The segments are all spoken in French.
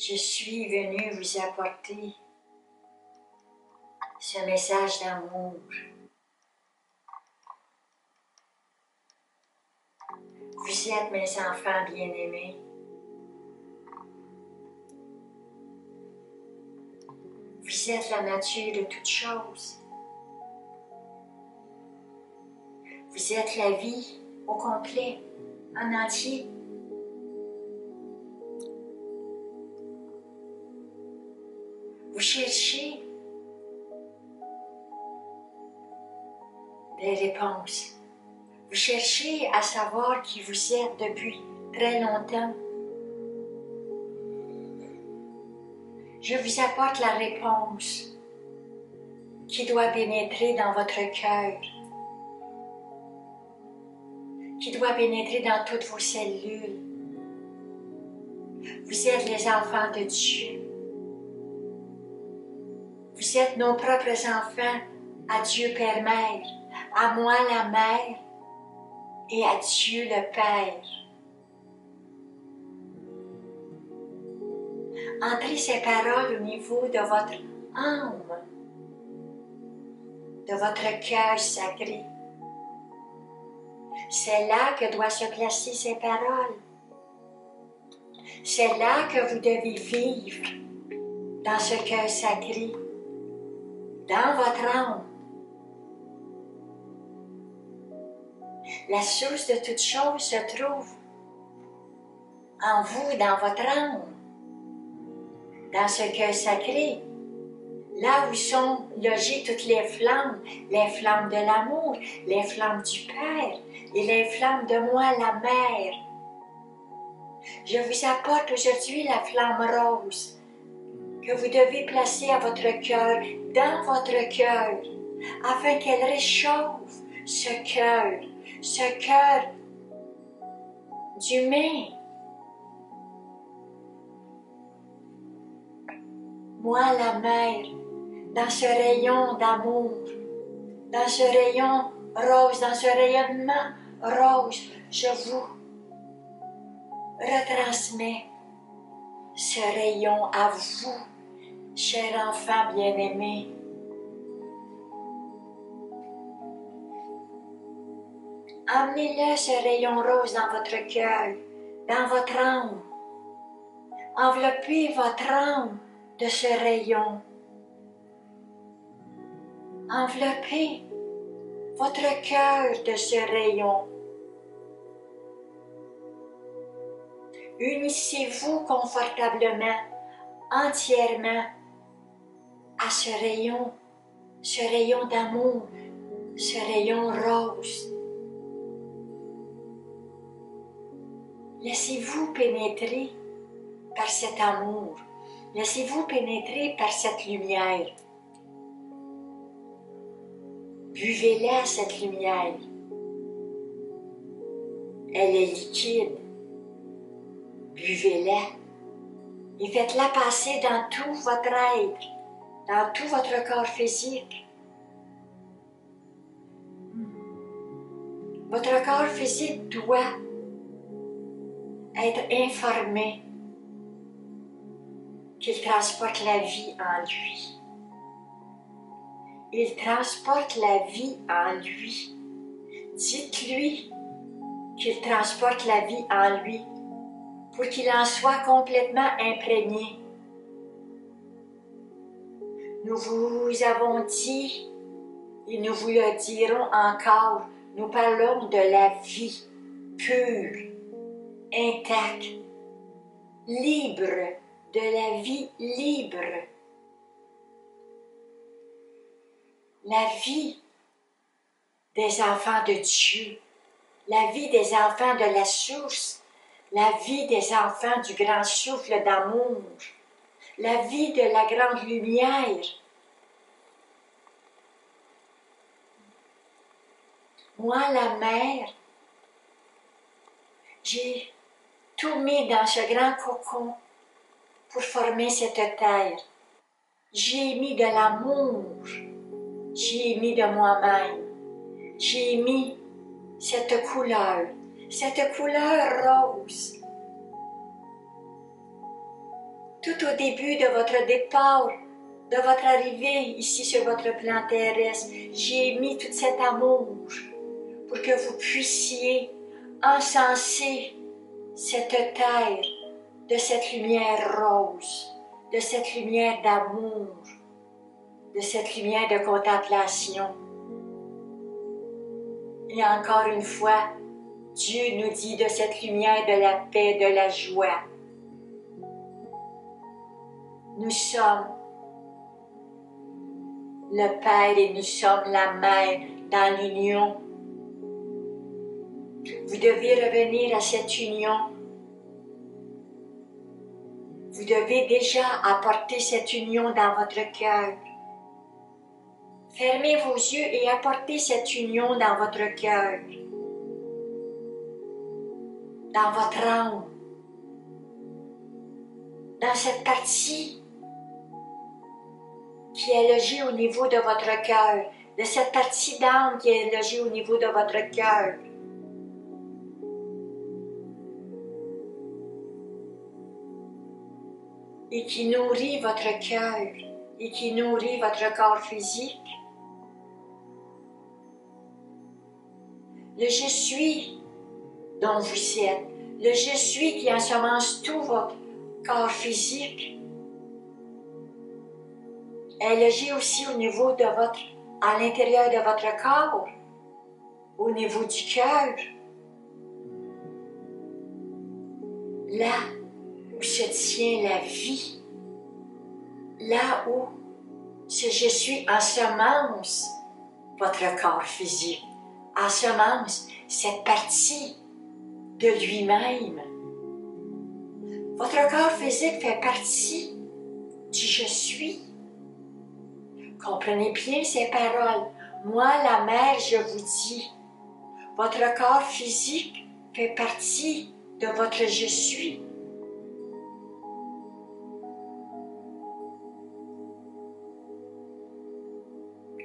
Je suis venu vous apporter ce message d'amour. Vous êtes mes enfants bien-aimés. Vous êtes la nature de toutes choses. Vous êtes la vie au complet, en entier. Vous cherchez des réponses. Vous cherchez à savoir qui vous êtes depuis très longtemps. Je vous apporte la réponse qui doit pénétrer dans votre cœur, qui doit pénétrer dans toutes vos cellules. Vous êtes les enfants de Dieu. Vous êtes nos propres enfants à Dieu Père Mère, à moi la Mère et à Dieu le Père. Entrez ces paroles au niveau de votre âme, de votre cœur sacré. C'est là que doivent se placer ces paroles. C'est là que vous devez vivre, dans ce cœur sacré, dans votre âme. La source de toute chose se trouve en vous, dans votre âme, dans ce cœur sacré, là où sont logées toutes les flammes de l'amour, les flammes du Père et les flammes de moi, la Mère. Je vous apporte aujourd'hui la flamme rose que vous devez placer à votre cœur, dans votre cœur, afin qu'elle réchauffe ce cœur d'humain. Moi, la Mère, dans ce rayon d'amour, dans ce rayon rose, dans ce rayonnement rose, je vous retransmets ce rayon à vous, cher enfant bien-aimé. Emmenez-le, ce rayon rose, dans votre cœur, dans votre âme. Enveloppez votre âme de ce rayon. Enveloppez votre cœur de ce rayon. Unissez-vous confortablement, entièrement, à ce rayon d'amour, ce rayon rose. Laissez-vous pénétrer par cet amour. Laissez-vous pénétrer par cette lumière. Buvez-la, cette lumière. Elle est liquide. Buvez-la et faites-la passer dans tout votre être, dans tout votre corps physique. Votre corps physique doit être informé qu'il transporte la vie en lui. Il transporte la vie en lui. Dites-lui qu'il transporte la vie en lui pour qu'il en soit complètement imprégné. Nous vous avons dit, et nous vous le dirons encore, nous parlons de la vie pure, intacte, libre, de la vie libre. La vie des enfants de Dieu, la vie des enfants de la source, la vie des enfants du grand souffle d'amour, la vie de la grande lumière. Moi, la Mère, j'ai tout mis dans ce grand cocon pour former cette terre. J'ai mis de l'amour, j'ai mis de moi-même, j'ai mis cette couleur rose. tout au début de votre départ, de votre arrivée ici sur votre plan terrestre, j'y ai mis tout cet amour pour que vous puissiez encenser cette terre de cette lumière rose, de cette lumière d'amour, de cette lumière de contemplation. Et encore une fois, Dieu nous dit de cette lumière de la paix, de la joie. Nous sommes le Père et nous sommes la Mère dans l'union. Vous devez revenir à cette union. Vous devez déjà apporter cette union dans votre cœur. Fermez vos yeux et apportez cette union dans votre cœur, dans votre âme, dans cette partie qui est logée au niveau de votre cœur, de cette partie d'âme qui est logée au niveau de votre cœur. Et qui nourrit votre cœur, et qui nourrit votre corps physique. Le je suis dont vous êtes, le je suis qui ensemence tout votre corps physique, est logé aussi au niveau de à l'intérieur de votre corps, au niveau du cœur. Là où se tient la vie, là où ce je suis ensemence votre corps physique, ensemence cette partie de lui-même. Votre corps physique fait partie du je suis. Comprenez bien ces paroles. Moi, la mère, je vous dis, votre corps physique fait partie de votre je suis.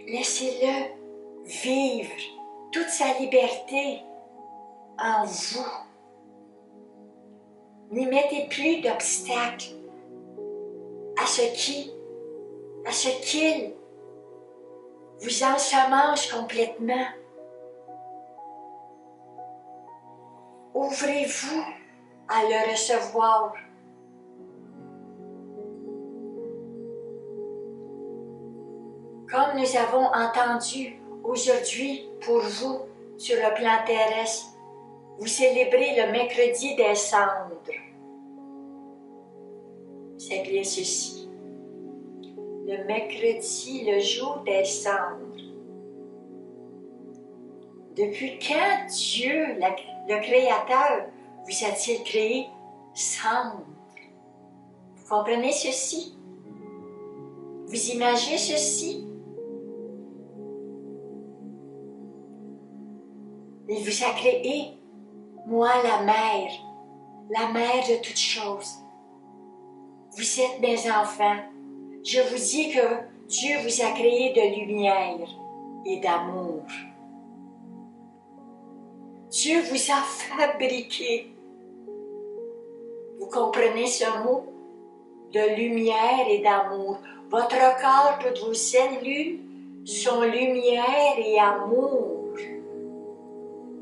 Laissez-le vivre toute sa liberté en vous. N'y mettez plus d'obstacles à ce qu'il vous ensemence complètement. Ouvrez-vous à le recevoir. Comme nous avons entendu aujourd'hui pour vous sur le plan terrestre, vous célébrez le mercredi des cendres. C'est bien ceci. Le mercredi, le jour des cendres. Depuis quand Dieu, le Créateur, vous a-t-il créé cendre? Vous comprenez ceci? Vous imaginez ceci? Il vous a créé, moi la mère de toutes choses. Vous êtes mes enfants. Je vous dis que Dieu vous a créé de lumière et d'amour. Dieu vous a fabriqué. Vous comprenez ce mot? De lumière et d'amour. Votre corps, toutes vos cellules sont lumière et amour.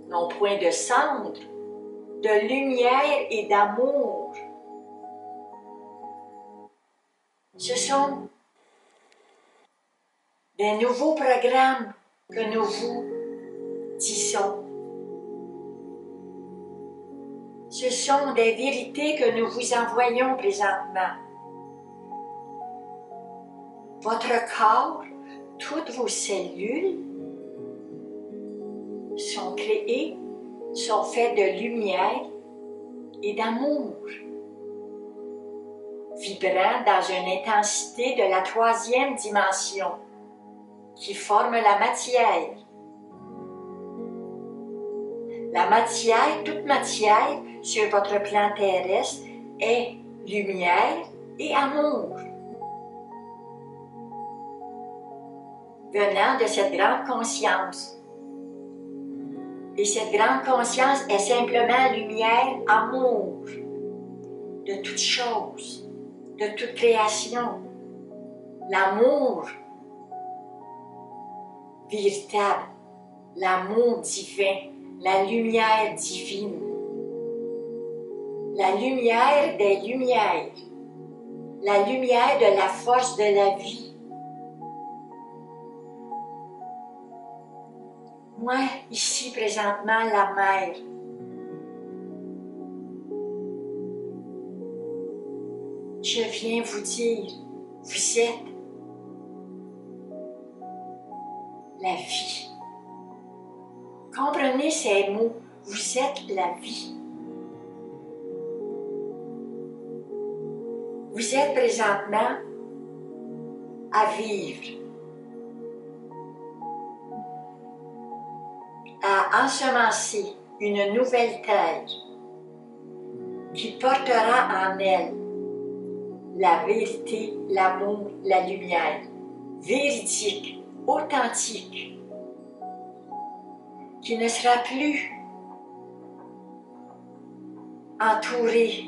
Non point de cendre, de lumière et d'amour. Ce sont des nouveaux programmes que nous vous disons. Ce sont des vérités que nous vous envoyons présentement. Votre corps, toutes vos cellules sont créées, sont faites de lumière et d'amour, vibrant dans une intensité de la 3e dimension qui forme la matière. La matière, toute matière sur votre plan terrestre est lumière et amour. Venant de cette grande conscience. Et cette grande conscience est simplement lumière, amour de toutes choses. de toute création, l'amour véritable, l'amour divin, la lumière divine, la lumière des lumières, la lumière de la force de la vie. Moi, ici présentement, la mère, je viens vous dire, vous êtes la vie. Comprenez ces mots, vous êtes la vie. Vous êtes présentement à vivre, à ensemencer une nouvelle terre qui portera en elle la vérité, l'amour, la lumière, véridique, authentique, qui ne sera plus entourée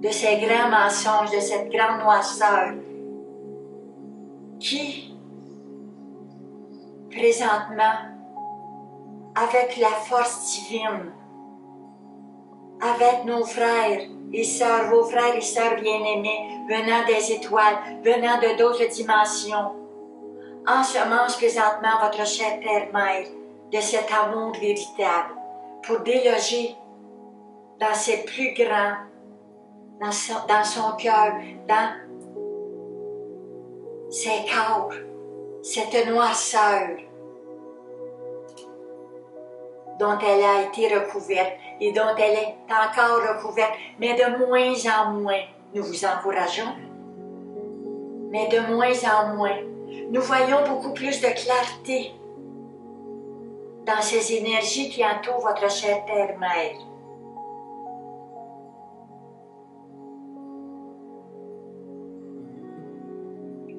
de ces grands mensonges, de cette grande noirceur qui, présentement, avec la force divine, avec nos frères et sœurs, vos frères et sœurs bien-aimés, venant des étoiles, venant de d'autres dimensions, ensemence présentement votre chère Terre-Mère de cet amour véritable pour déloger dans ses plus grands, dans son cœur, dans ses corps, cette noirceur dont elle a été recouverte et dont elle est encore recouverte, mais de moins en moins, nous vous encourageons, mais de moins en moins, nous voyons beaucoup plus de clarté dans ces énergies qui entourent votre chère Terre-Mère.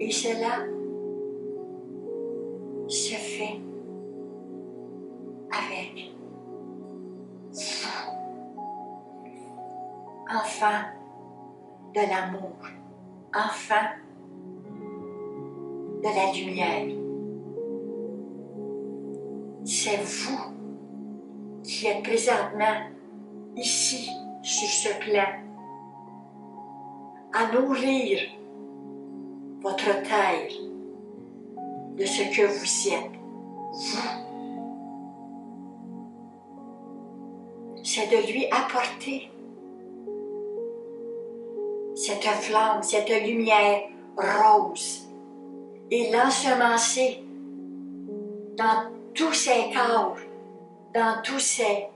Et cela se fait avec vous, enfant de l'amour, enfant de la lumière. C'est vous qui êtes présentement ici, sur ce plan, à nourrir votre terre de ce que vous êtes, vous. C'est de lui apporter cette flamme, cette lumière rose et l'ensemencer dans tous ses corps, dans tous ses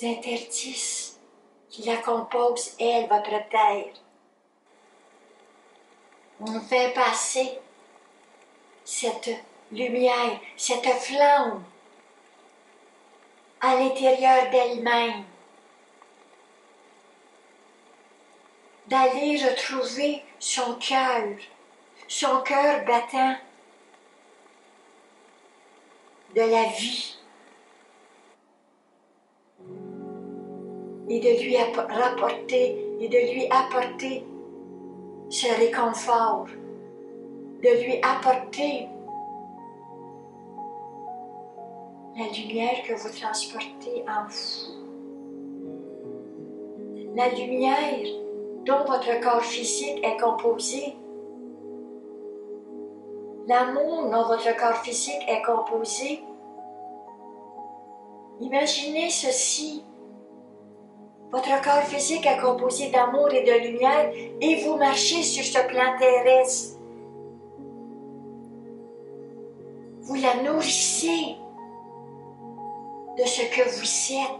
interstices qui la composent, elle, votre terre. On fait passer cette lumière, cette flamme à l'intérieur d'elle-même, d'aller retrouver son cœur battant de la vie et de lui apporter ce réconfort, de lui apporter la lumière que vous transportez en vous. La lumière dont votre corps physique est composé. L'amour dont votre corps physique est composé. Imaginez ceci. Votre corps physique est composé d'amour et de lumière et vous marchez sur ce plan terrestre. Vous la nourrissez de ce que vous êtes,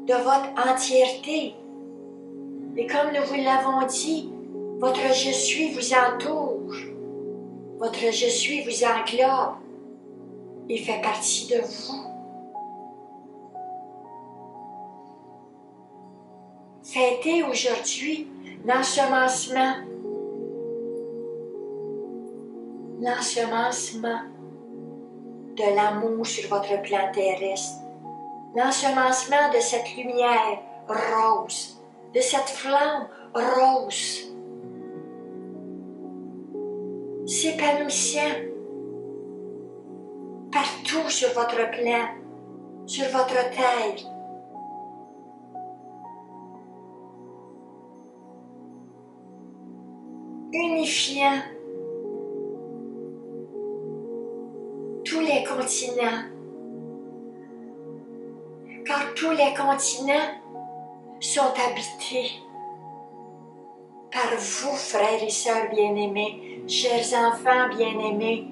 de votre entièreté. Et comme nous vous l'avons dit, votre je suis vous entoure, votre je suis vous englobe et fait partie de vous. Fêtez aujourd'hui l'ensemencement de l'amour sur votre plan terrestre, l'ensemencement de cette lumière rose, de cette flamme rose, s'épanouissant partout sur votre plan, sur votre terre. Unifiant tous les continents, car tous les continents sont habités par vous, frères et sœurs bien-aimés, chers enfants bien-aimés.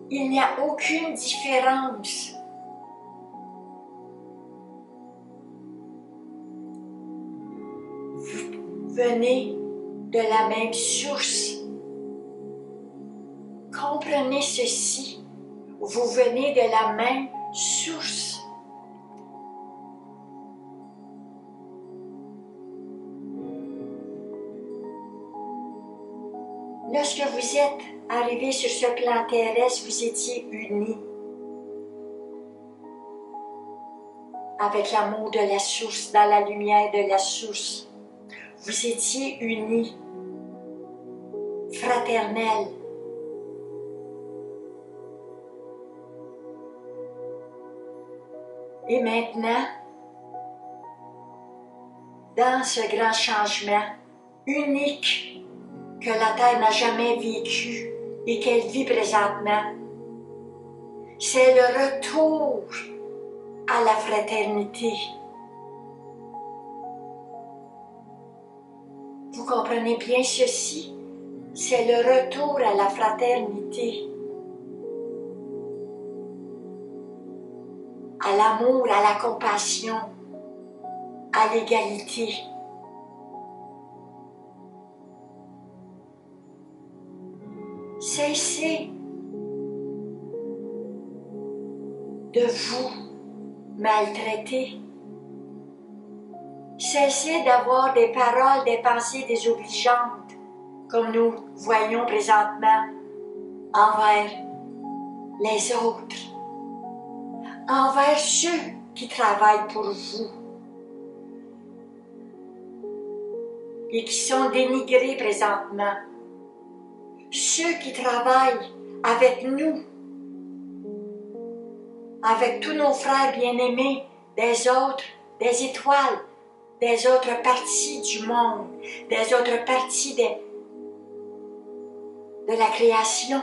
Il n'y a aucune différence. Vous venez de la même source. Comprenez ceci. Vous venez de la même source. Lorsque vous êtes arrivés sur ce plan terrestre, vous étiez unis avec l'amour de la source, dans la lumière de la source. Vous étiez unis, fraternels. Et maintenant, dans ce grand changement unique que la Terre n'a jamais vécu et qu'elle vit présentement, c'est le retour à la fraternité. Vous comprenez bien ceci? C'est le retour à la fraternité, à l'amour, à la compassion, à l'égalité. Cessez de vous maltraiter. Cessez d'avoir des paroles, des pensées désobligeantes, comme nous voyons présentement, envers les autres, envers ceux qui travaillent pour vous et qui sont dénigrés présentement, ceux qui travaillent avec nous, avec tous nos frères bien-aimés des autres, des étoiles, des autres parties du monde, des autres parties de la création.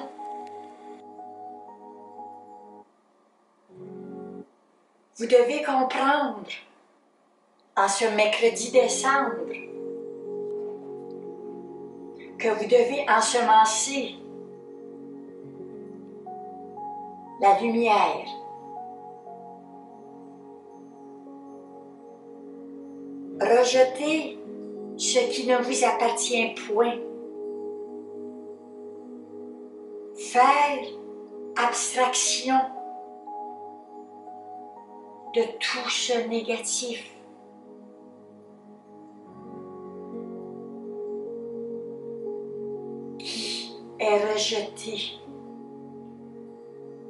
Vous devez comprendre, en ce mercredi décembre, que vous devez ensemencer la lumière. Rejetez ce qui ne vous appartient point. Faire abstraction de tout ce négatif. Qui est rejeté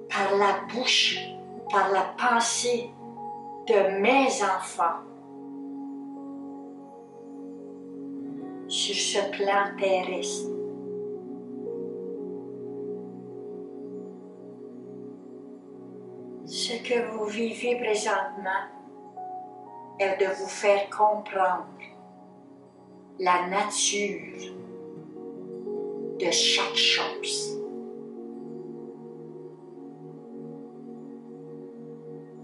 par la bouche, par la pensée de mes enfants sur ce plan terrestre. Ce que vous vivez présentement est de vous faire comprendre la nature de chaque chose.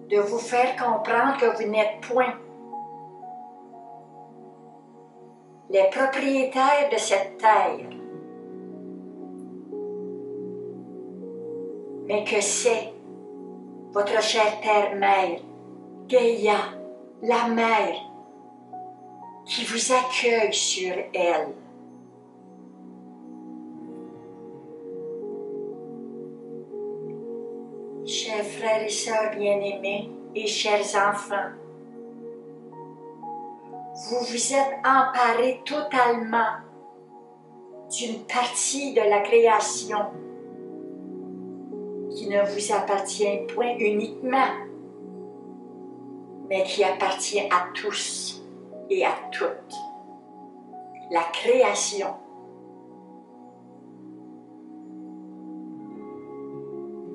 De vous faire comprendre que vous n'êtes point les propriétaires de cette terre, mais que c'est votre chère terre-mère, Gaïa, la mère, qui vous accueille sur elle. Chers frères et sœurs bien-aimés et chers enfants, vous vous êtes emparés totalement d'une partie de la création qui ne vous appartient point uniquement, mais qui appartient à tous et à toutes. La création.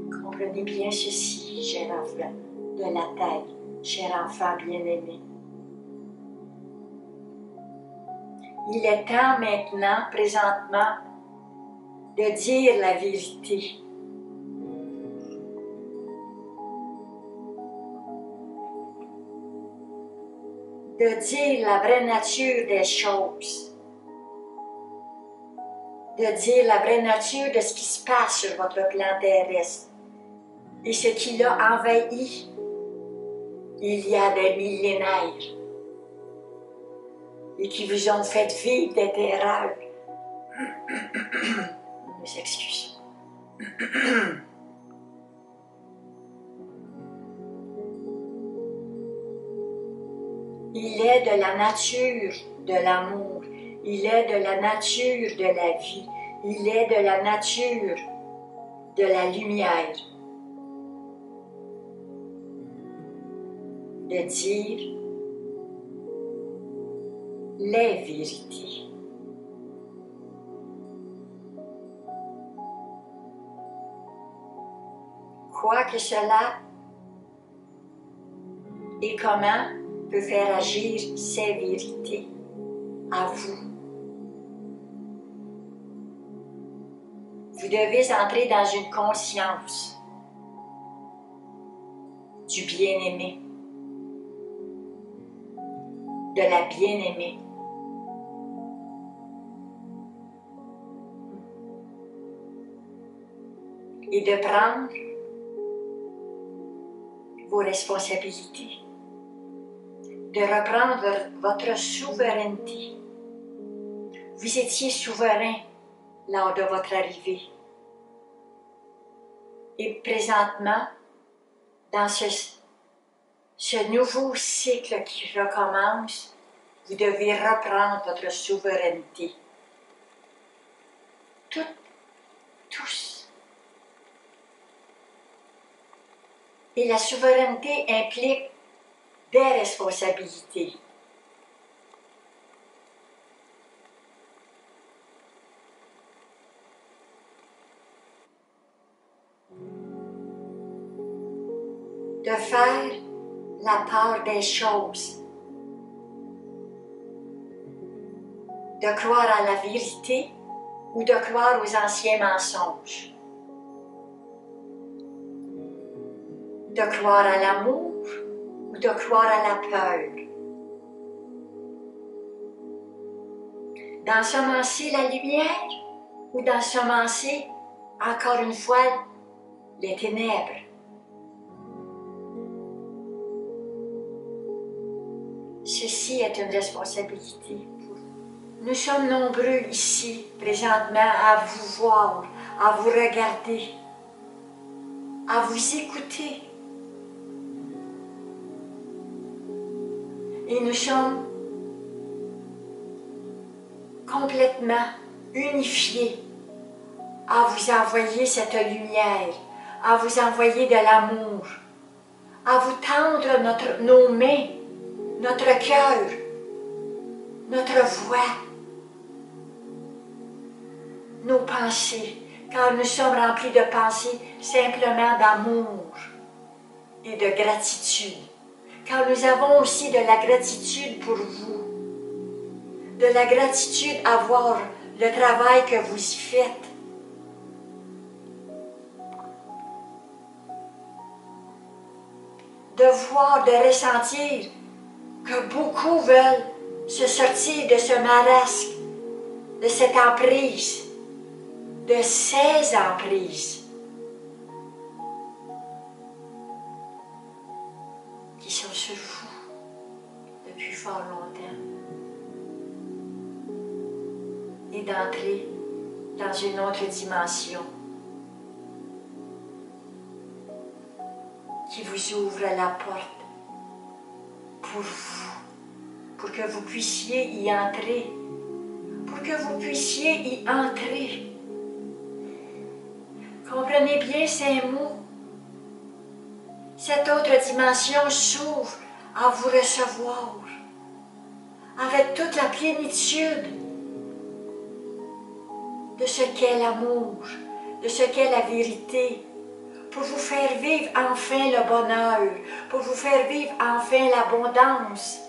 Comprenez bien ceci, cher enfant de la taille, cher enfant bien-aimé. Il est temps maintenant, présentement, de dire la vérité. De dire la vraie nature des choses. De dire la vraie nature de ce qui se passe sur votre plan terrestre et ce qui l'a envahi il y a des millénaires et qui vous ont fait vivre des terreurs. Je m'excuse. Il est de la nature de l'amour. Il est de la nature de la vie. Il est de la nature de la lumière. De dire les vérités. Quoi que cela et comment peut faire agir ces vérités à vous. Vous devez entrer dans une conscience du bien-aimé, de la bien-aimée. Et de prendre vos responsabilités, de reprendre votre souveraineté. Vous étiez souverain lors de votre arrivée. Et présentement, dans ce nouveau cycle qui recommence, vous devez reprendre votre souveraineté. Tous. Et la souveraineté implique des responsabilités. De faire la part des choses. De croire à la vérité ou de croire aux anciens mensonges. De croire à l'amour ou de croire à la peur. D'ensemencer la lumière ou d'ensemencer, encore une fois, les ténèbres. Ceci est une responsabilité. Nous sommes nombreux ici, présentement, à vous voir, à vous regarder, à vous écouter. Et nous sommes complètement unifiés à vous envoyer cette lumière, à vous envoyer de l'amour, à vous tendre nos mains, notre cœur, notre voix, nos pensées, car nous sommes remplis de pensées simplement d'amour et de gratitude. Car nous avons aussi de la gratitude pour vous, de la gratitude à voir le travail que vous y faites. De voir, de ressentir que beaucoup veulent se sortir de ce marasme, de cette emprise, de ces emprises qui sont sur vous depuis fort longtemps, et d'entrer dans une autre dimension qui vous ouvre la porte pour vous, pour que vous puissiez y entrer, comprenez Comprenez bien ces mots. Cette autre dimension s'ouvre à vous recevoir avec toute la plénitude de ce qu'est l'amour, de ce qu'est la vérité, pour vous faire vivre enfin le bonheur, pour vous faire vivre enfin l'abondance.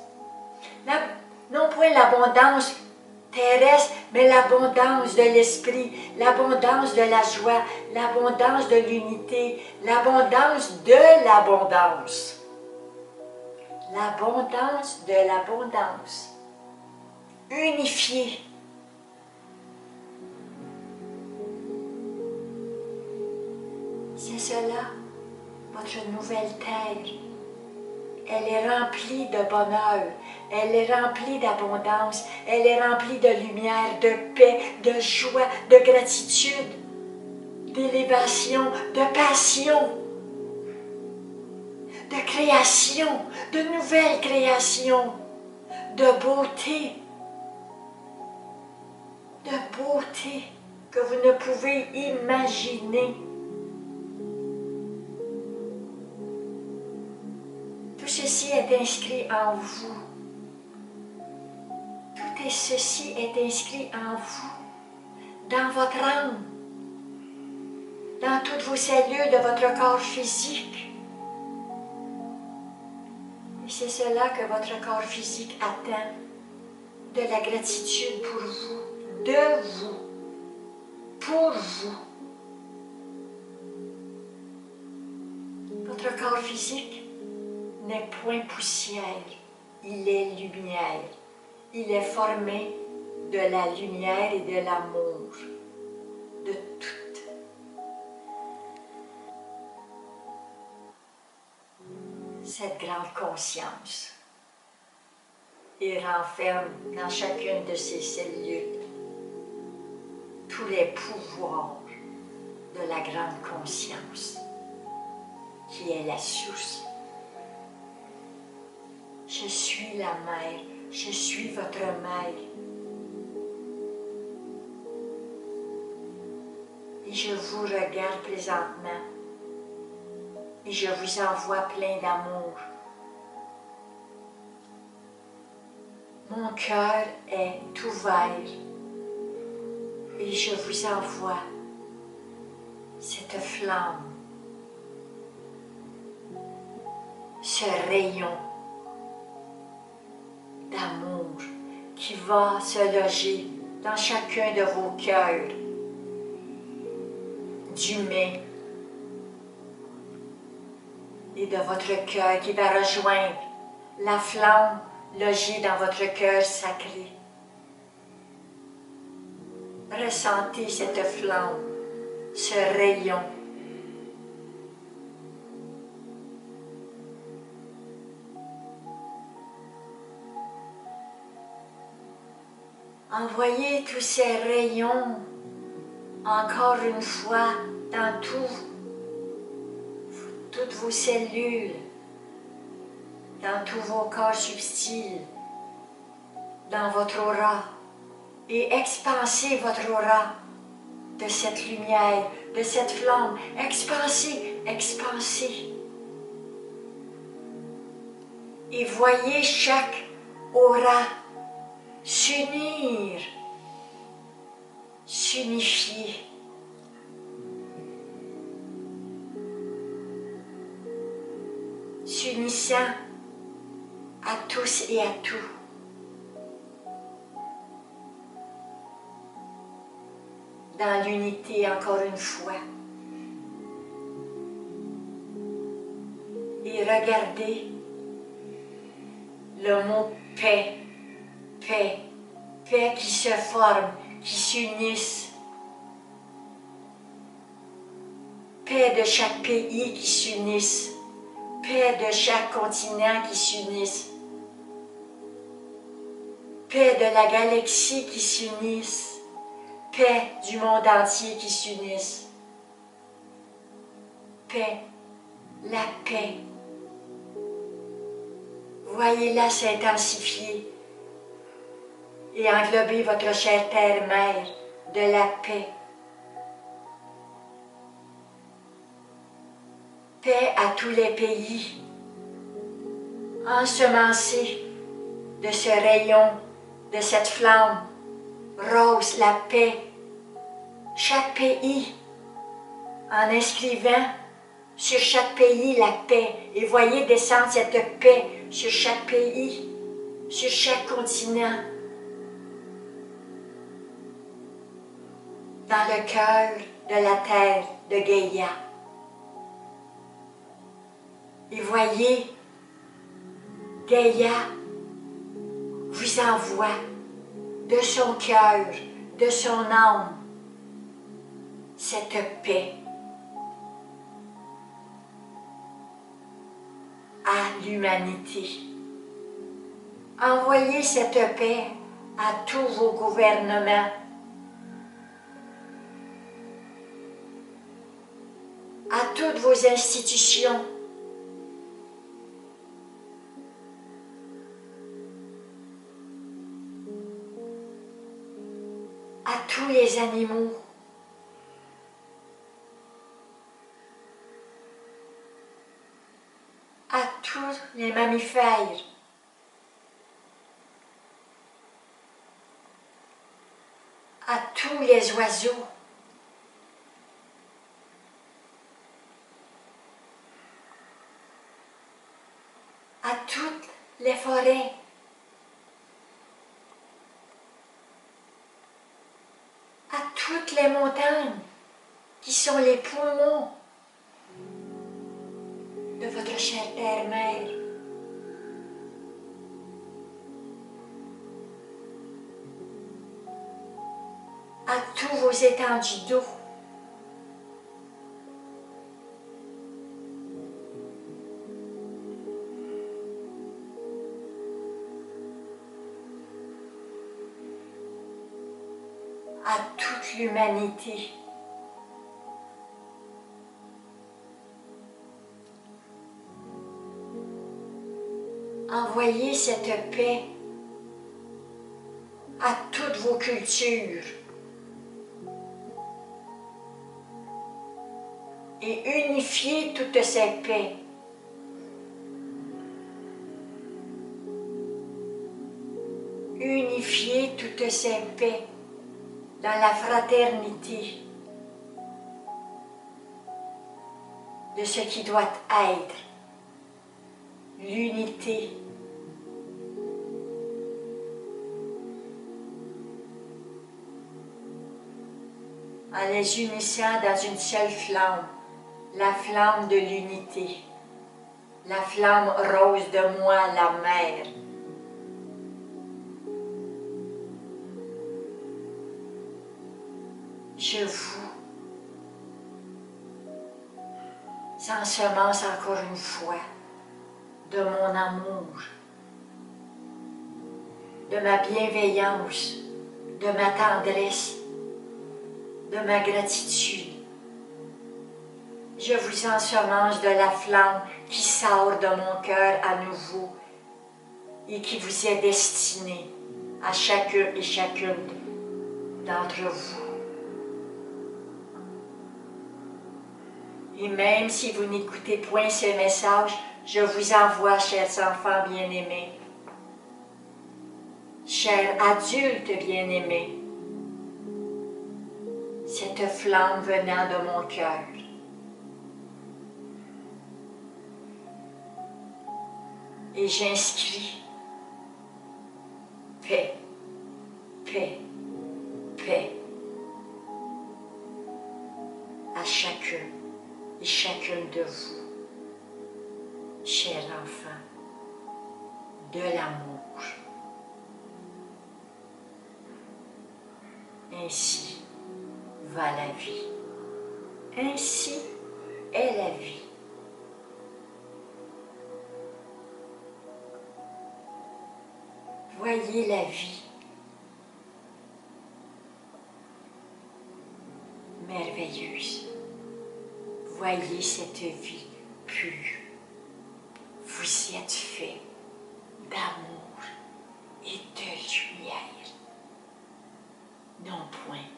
Non point l'abondance terrestre, mais l'abondance de l'esprit, l'abondance de la joie, l'abondance de l'unité, l'abondance de l'abondance. L'abondance de l'abondance. Unifiée. C'est cela, votre nouvelle terre. Elle est remplie de bonheur, elle est remplie d'abondance, elle est remplie de lumière, de paix, de joie, de gratitude, d'élévation, de passion, de création, de nouvelles créations, de beauté que vous ne pouvez imaginer. Tout ceci est inscrit en vous. Tout ceci est inscrit en vous, dans votre âme, dans toutes vos cellules de votre corps physique. Et c'est cela que votre corps physique attend, de la gratitude pour vous, de vous, pour vous. Votre corps physique n'est point poussière, il est lumière. Il est formé de la lumière et de l'amour, de toute. Cette grande conscience. Il renferme dans chacune de ses cellules tous les pouvoirs de la grande conscience, qui est la source. Je suis la mère, je suis votre mère. Et je vous regarde présentement. Et je vous envoie plein d'amour. Mon cœur est ouvert. Et je vous envoie cette flamme, ce rayon d'amour qui va se loger dans chacun de vos cœurs d'humain et de votre cœur qui va rejoindre la flamme logée dans votre cœur sacré. Ressentez cette flamme, ce rayon. Envoyez tous ces rayons encore une fois dans toutes vos cellules, dans tous vos corps subtils, dans votre aura, et expansez votre aura de cette lumière, de cette flamme. Expansez, expansez. Et voyez chaque aura s'unir, s'unifier. S'unissant à tous et à tout. Dans l'unité encore une fois. Et regardez le mot paix, paix, paix qui se forme, qui s'unissent. Paix de chaque pays qui s'unissent. Paix de chaque continent qui s'unissent. Paix de la galaxie qui s'unissent. Paix du monde entier qui s'unissent. Paix, la paix. Voyez-la s'intensifier et englober votre chère terre-mère de la paix. Paix à tous les pays, ensemencés de ce rayon, de cette flamme rose, la paix. Chaque pays, en inscrivant sur chaque pays la paix, et voyez descendre cette paix sur chaque pays, sur chaque continent, dans le cœur de la terre de Gaïa. Et voyez, Gaïa vous envoie de son cœur, de son âme, cette paix à l'humanité. Envoyez cette paix à tous vos gouvernements, à toutes vos institutions, à tous les animaux, à tous les mammifères, à tous les oiseaux, à toutes les forêts, à toutes les montagnes qui sont les poumons de votre chère terre-mère. À tous vos étendues d'eau, à toute l'humanité. Envoyez cette paix à toutes vos cultures et unifiez toutes ces paix. Unifiez toutes ces paix dans la fraternité de ce qui doit être l'unité. En les unissant dans une seule flamme, la flamme de l'unité, la flamme rose de moi, la mère. Je vous ensemence encore une fois de mon amour, de ma bienveillance, de ma tendresse, de ma gratitude. Je vous ensemence de la flamme qui sort de mon cœur à nouveau et qui vous est destinée à chacun et chacune d'entre vous. Et même si vous n'écoutez point ce message, je vous envoie, chers enfants bien-aimés, chers adultes bien-aimés, cette flamme venant de mon cœur. Et j'inscris paix, paix, paix à chacun et chacune de vous, chers enfants, de l'amour. Ainsi va la vie. Ainsi est la vie. Voyez la vie merveilleuse. Voyez cette vie pure. Vous êtes fait d'amour et de lumière, non point